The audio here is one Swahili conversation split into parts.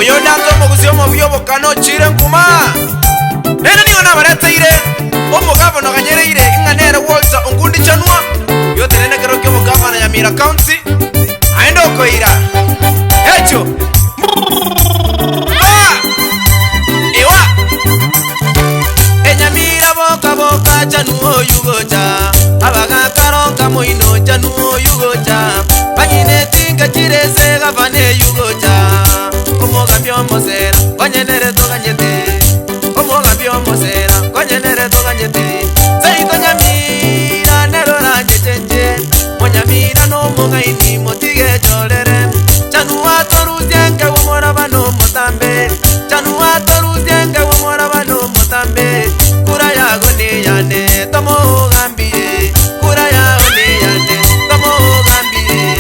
Oyo nanzo mogusyomo byobokano chire nkuma. Nene niyo nabareteire. Omugavana ganyereire inganere Walter Ongundi Chanua. Yo tenene kero kyo mugavana ya Nyamira County. Aendo koira. Hecho. Ewa. Enyamira boka boka Chanuo yugocha. Abaga karonga moino Chanuo yugocha. Banyine tinga chirese gavane yugocha. Omoga byomosera konyenere toganyete. Omoga byomosera konyenere toganyete. Zaito Nyamira nerora njejenje. Monyamira no mogaini motige jolere. Chanua toruzienge womora bano motambe. Chanua toruzienge womora bano motambe. Kura yago ni yane tomo gambie. Kura yago ni yane tomo gambie.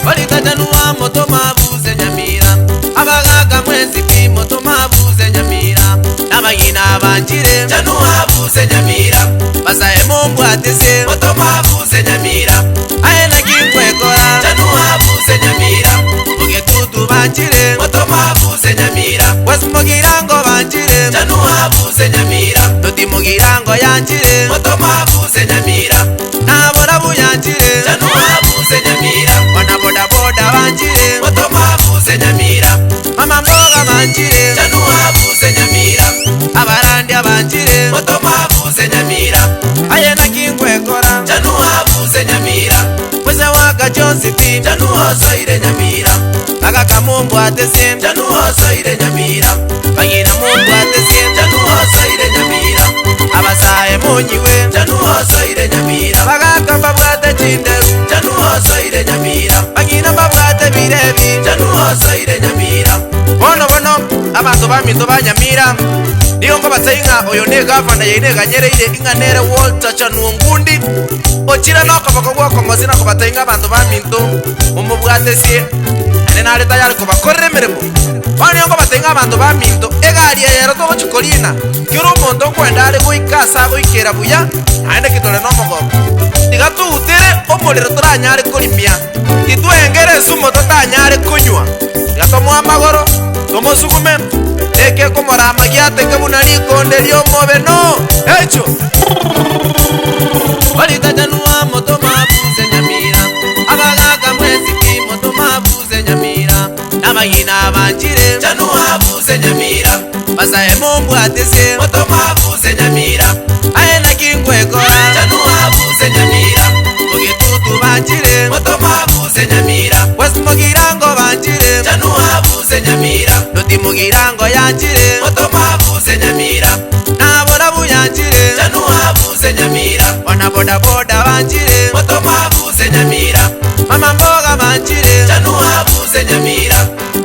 Olita Chanua motoma buze Nyamira. Abaga mwezi pi motoma buze Nyamira. Nabagina banjire Chanua buze Nyamira. Basae mombu atese motoma buze Nyamira. Aena kinkwekora Chanua buze Nyamira. Mugetutu banjire motoma buze Nyamira. Wasmugirango banjire Chanua buze Nyamira. Noti mugirango yanjire motoma buze Nyamira. Nabora buyanjire Chanua buze Nyamira. Wana boda boda banjire motoma buze Nyamira. Mama mboga banjire Chanua buze Nyamira. Abarandi abanjire motoma buze Nyamira. Ayena kinkwekora Chanua buze Nyamira. Weze waka Josephine Chanua soire Nyamira. Agaka mumbu atese Chanua soire Nyamira. Bagina mumbu atese Chanua soire Nyamira. Abasae monyiwe Chanua soire Nyamira. Bagaka mbabwate chinderu Chanua soire Nyamira. Bagina mbabwate birebi Chanua soire Nyamira. Bono abantu baminto ba Nyamira. Niyo ngo batayinga oyo ne gavana yine ganyereire inganere Walter Chanua Ongundi. Ochira no kabako gwako mazina ko batayinga abantu baminto umubwatesie. Ane nare tayari ko bakorre meremo. Bano ngo batayinga abantu baminto egari yero to chikolina. Kiro mondo kwenda ari kuikasa kuikera buya. Aende kitole no mogo. Digatu utere omolero turanyare kolimia. Itwengere sumo totanyare kunywa. Gatomo amagoro tomo sugume. Eke komora magiate kabunari kondelio mobe no. Hecho. Olita Chanua motoma buze Nyamira. Abaga mwezi pi motoma buze Nyamira. Nabagina banjire Chanua buze Nyamira. Basae mombu atese motoma buze Nyamira. Aena kinkwekora Chanua buze Nyamira. Mugetutu banjire motoma buze Nyamira. Wasmugirango banjire Chanua buze Nyamira. Noti mugirango yanjire motoma buze Nyamira. Nabora buyanjire Chanua buze Nyamira. Wana boda boda banjire motoma buze Nyamira. Mama mboga banjire Chanua buze Nyamira.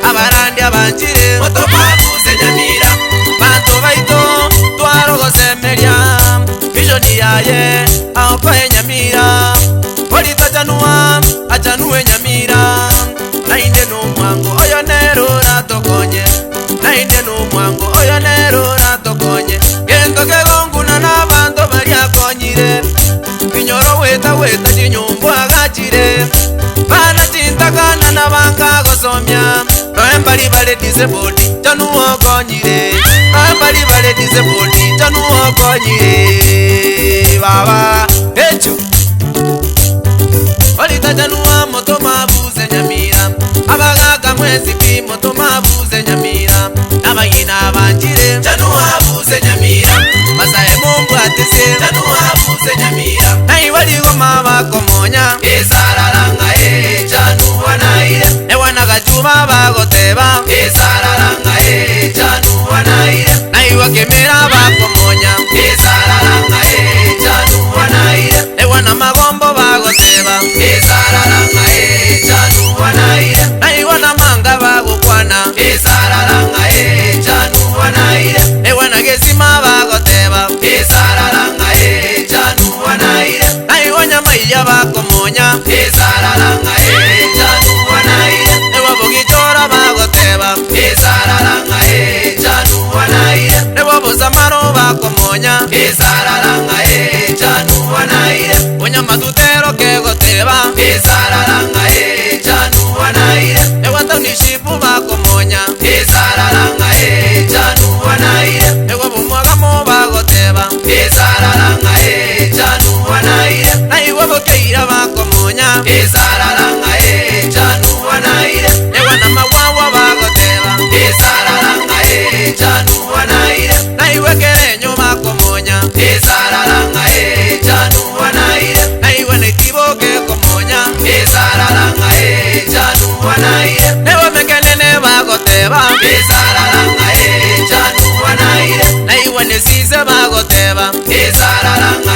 Abarandi abanjire motoma buze Nyamira. Bantu baito twarogo semeria. Visioni yaye aokoe Nyamira. Olita Chanua achanue Nyamira. Nainde no mwango oyo nero ratokonye. Nainde no mwango oyo nero ratokonye. Gento kegonguna na bantu baria konyire. Kinyoro weta chinyumbu agachire. Bana tintakana na banga gosomya. Noembali bale disebodi Chanua konyire. Noembali bale disebodi Chanua konyire. Baba hecho. Olita Chanua motoma buze Nyamira. Abaga mwezi pi motoma buze Nyamira. Nabagina banjire Chanua buze Nyamira. Basae mombu atese Chanua buze Nyamira. Naiwali goma bakomonya esararanga Chanua naire. Ewana gachuma bagoteba esararanga Chanua naire. Naiwa kemera bakomonya esararanga Chanua naire. Ewana magombo bagoteba esararanga Chanua naire. Naiwa na manga bagokwana esararanga Chanua naire. Ewana gesima bagoteba esararanga Chanua naire. Naiwa nyama iya bakomonya esararanga Chanua naire. Ewa bogichora bagoteba esararanga Chanua naire. Ewa bosamaro bakomonya esararanga Chanua naire. Onyama tutero kegoteba esararanga Chanua naire. Ewa taunishipu bakomonya komonya Isararanga chanu wanaire ewa na mawawa bagoteba Isararanga chanu wanaire naiwe kerenyo bakomonya Isararanga chanu wanaire naiwe netiboke komonya Isararanga chanu wanaire ewa mekenene bagoteba Isararanga chanu wanaire naiwe nesize bagoteba Isararanga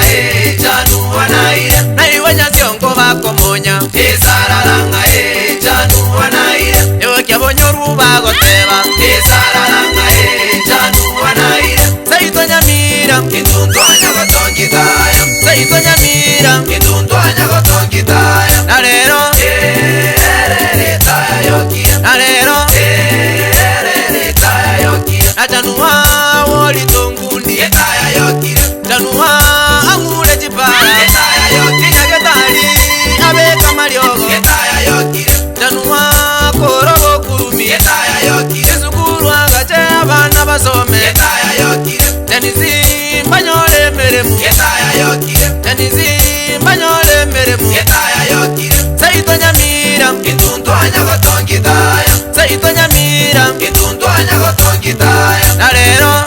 chanu wanaire naiwe nyasiongo bakomonya Isararanga chanu wanaire ewe kyabonyoru bagoteba Isararanga chanu wanaire saito nyamira Indundu anyagotongitaya saito nyamira Indundu anyagotongitaya na lero Taya yokia na lero Taya yokia atanua woli tongundi Taya yokia tanua angule jipara Taya yokia inyagetali abeka maliogo Taya yokia tanua korobo kurumi Taya yokia isukuru agache abana basome Taya yokia tenizi mbanyole meremu Taya yokia tenizi mbanyole meremu Taya yokia saito nyamira Indundu anyagotongitaya saito nyamira Indundu anyagotongitaya na lero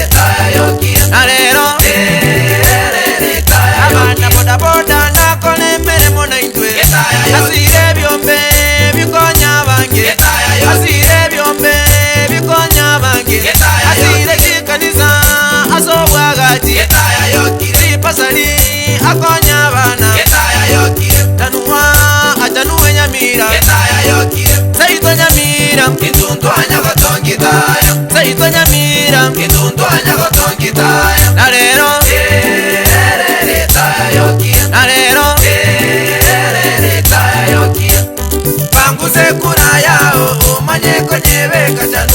Taya yokia na lero Taya abana boda boda nakole meremu na intwe asire byombe bikonya bange asire byombe bikonya bange asire kikanisa asobwagati sipasali akonya bana tanua atanuwe nyamira saito nyamira Indundu anyagotongitaya saito nyamira Indundu anyagotongitaya na lero Taya yokia na lero Taya yokia Pangu sekura yao umanye konyebeka chanu